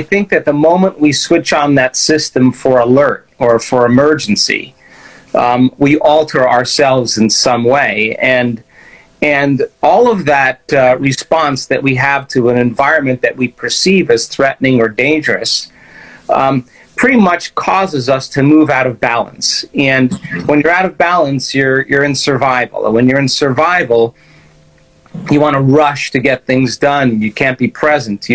I think that the moment we switch on that system for alert or for emergency, we alter ourselves in some way. And all of that response that we have to an environment that we perceive as threatening or dangerous pretty much causes us to move out of balance. And when you're out of balance, you're in survival. And when you're in survival, you want to rush to get things done. You can't be present.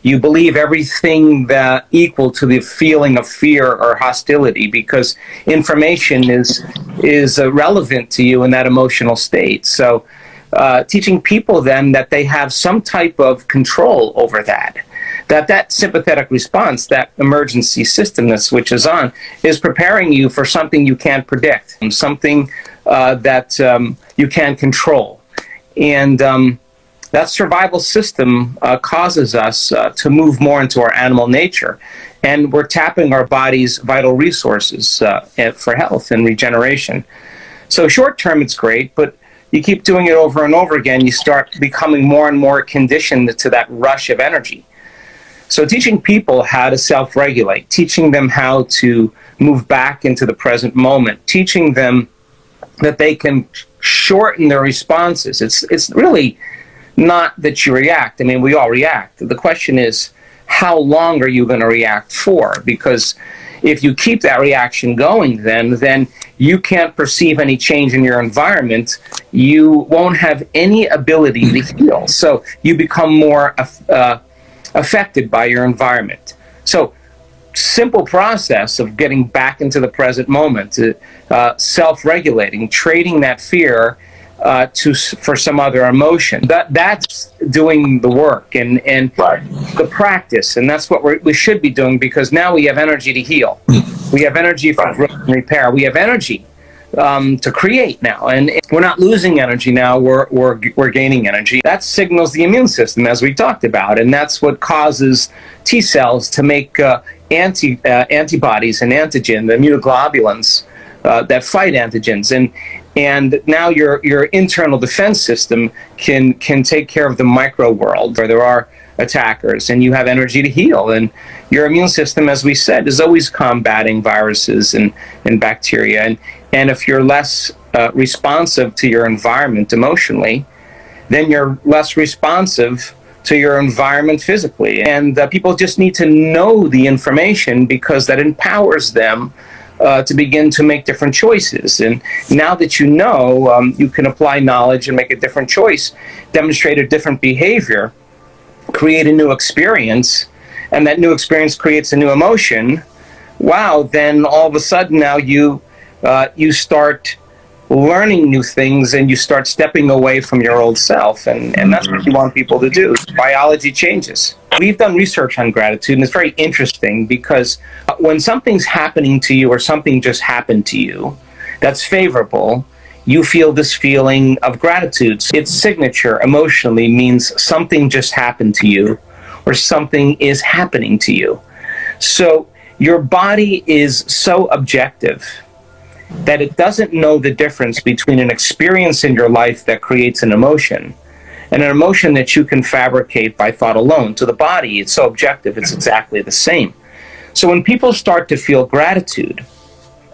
You believe everything that equal to the feeling of fear or hostility, because information is relevant to you in that emotional state. So teaching people then that they have some type of control over that sympathetic response, that emergency system that switches on, is preparing you for something you can't predict, something that you can't control. And that survival system causes us to move more into our animal nature. And we're tapping our body's vital resources for health and regeneration. So short term, it's great, but you keep doing it over and over again, you start becoming more and more conditioned to that rush of energy. So teaching people how to self-regulate, teaching them how to move back into the present moment, teaching them that they can shorten their responses. It's really not that you react. I mean, we all react. The question is, how long are you going to react for? Because if you keep that reaction going, then you can't perceive any change in your environment. You won't have any ability to heal. So you become more affected by your environment. So simple process of getting back into the present moment, self-regulating, trading that fear for some other emotion. That's doing the work and Right. the practice, and that's what we should be doing, because now we have energy to heal. We have energy for growth and repair. We have energy to create now, and we're not losing energy now. We're gaining energy. That signals the immune system, as we talked about, and that's what causes T cells to make antibodies and antigen, the immunoglobulins that fight antigens, and now your internal defense system can take care of the micro world where there are attackers, and you have energy to heal. And your immune system, as we said, is always combating viruses and bacteria. And if you're less responsive to your environment emotionally, then you're less responsive to your environment physically. And people just need to know the information, because that empowers them to begin to make different choices. And now that you know, you can apply knowledge and make a different choice, demonstrate a different behavior, create a new experience, and that new experience creates a new emotion. Wow, then all of a sudden now you start learning new things, and you start stepping away from your old self, and that's what you want people to do. Biology changes. We've done research on gratitude, and it's very interesting, because when something's happening to you, or something just happened to you that's favorable, you feel this feeling of gratitude. Its signature emotionally means something just happened to you, or something is happening to you. So your body is so objective that it doesn't know the difference between an experience in your life that creates an emotion and an emotion that you can fabricate by thought alone. To the body, it's so objective, it's exactly the same. So when people start to feel gratitude,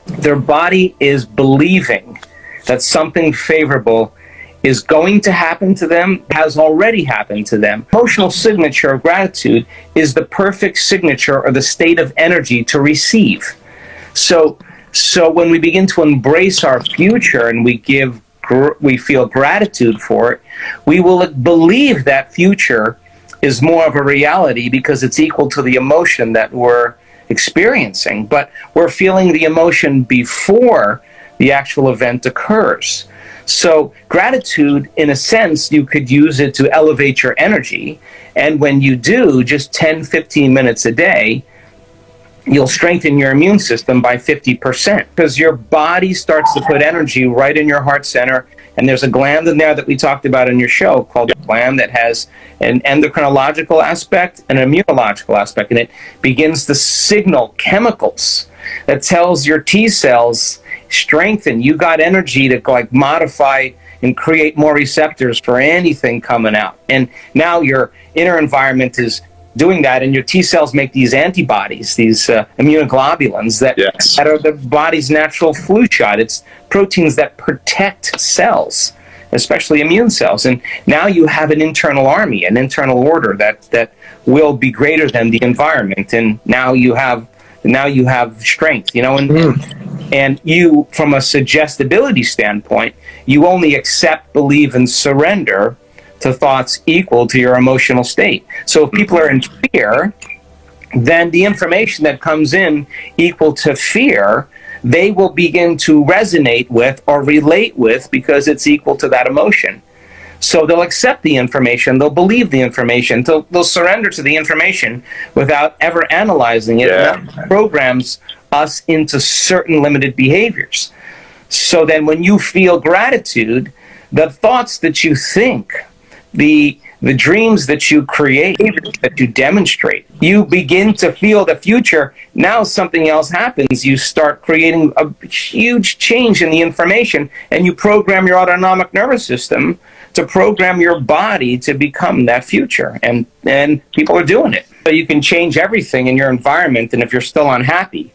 their body is believing that something favorable is going to happen to them, has already happened to them. Emotional signature of gratitude is the perfect signature or the state of energy to receive. So when we begin to embrace our future and we feel gratitude for it, we will believe that future is more of a reality, because it's equal to the emotion that we're experiencing. But we're feeling the emotion before the actual event occurs. So gratitude, in a sense, you could use it to elevate your energy. And when you do, just 10, 15 minutes a day, you'll strengthen your immune system by 50%, because your body starts to put energy right in your heart center. And there's a gland in there that we talked about in your show called the gland that has an endocrinological aspect and an immunological aspect. And it begins to signal chemicals that tells your T cells, strengthen. You got energy to modify and create more receptors for anything coming out. And now your inner environment is doing that, and your T cells make these antibodies, these immunoglobulins that are the body's natural flu shot. It's proteins that protect cells, especially immune cells. And now you have an internal army, an internal order that will be greater than the environment. And now you have strength, and you, from a suggestibility standpoint, you only accept, believe, and surrender to thoughts equal to your emotional state. So if people are in fear, then the information that comes in equal to fear, they will begin to resonate with or relate with because it's equal to that emotion. So they'll accept the information, they'll believe the information, they'll surrender to the information without ever analyzing it. Yeah. And that programs us into certain limited behaviors. So then when you feel gratitude, the thoughts that you think, the dreams that you create, that you demonstrate, you begin to feel the future. Now something else happens. You start creating a huge change in the information, and you program your autonomic nervous system to program your body to become that future. And people are doing it. So you can change everything in your environment, and if you're still unhappy,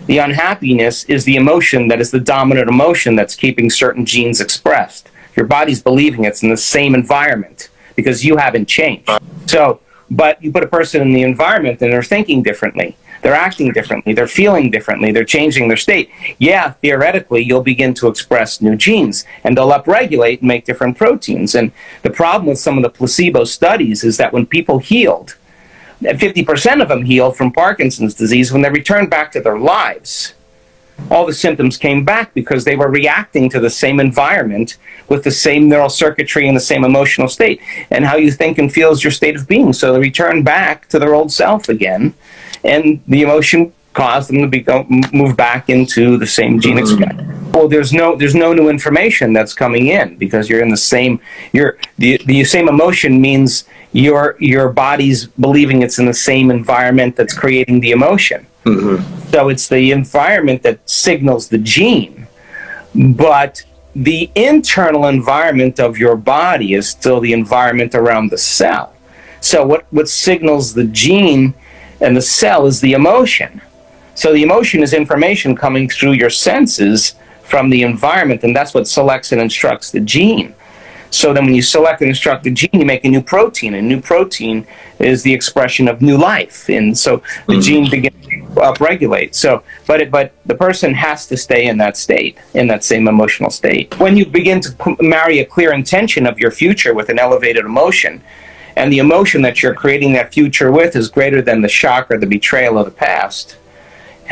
the unhappiness is the emotion that is the dominant emotion that's keeping certain genes expressed. Your body's believing it's in the same environment because you haven't changed. So, but you put a person in the environment and they're thinking differently, they're acting differently, they're feeling differently, they're changing their state. Yeah, theoretically, you'll begin to express new genes and they'll upregulate and make different proteins. And the problem with some of the placebo studies is that when people healed, 50% of them healed from Parkinson's disease, when they returned back to their lives, all the symptoms came back because they were reacting to the same environment with the same neural circuitry and the same emotional state. And how you think and feel is your state of being. So they return back to their old self again, and the emotion caused them to move back into the same gene expression. Well, there's no new information that's coming in because you're in the same. The same emotion means your body's believing it's in the same environment that's creating the emotion. So it's the environment that signals the gene, but the internal environment of your body is still the environment around the cell. So what signals the gene and the cell is the emotion. So the emotion is information coming through your senses from the environment, and that's what selects and instructs the gene. So then when you select and instruct the gene, you make a new protein. A new protein is the expression of new life. And so the gene begins to upregulate. So, but the person has to stay in that state, in that same emotional state. When you begin to marry a clear intention of your future with an elevated emotion, and the emotion that you're creating that future with is greater than the shock or the betrayal of the past,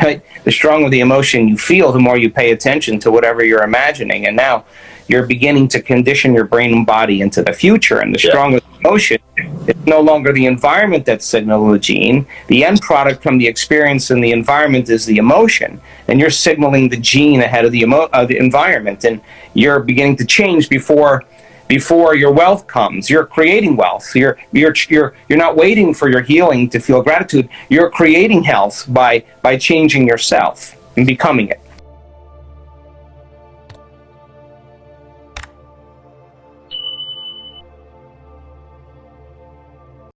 the stronger the emotion you feel, the more you pay attention to whatever you're imagining. And now you're beginning to condition your brain and body into the future. And the stronger the emotion, it's no longer the environment that signals the gene. The end product from the experience in the environment is the emotion. And you're signaling the gene ahead of the environment. And you're beginning to change before your wealth comes. You're creating wealth. You're not waiting for your healing to feel gratitude. You're creating health by changing yourself and becoming it.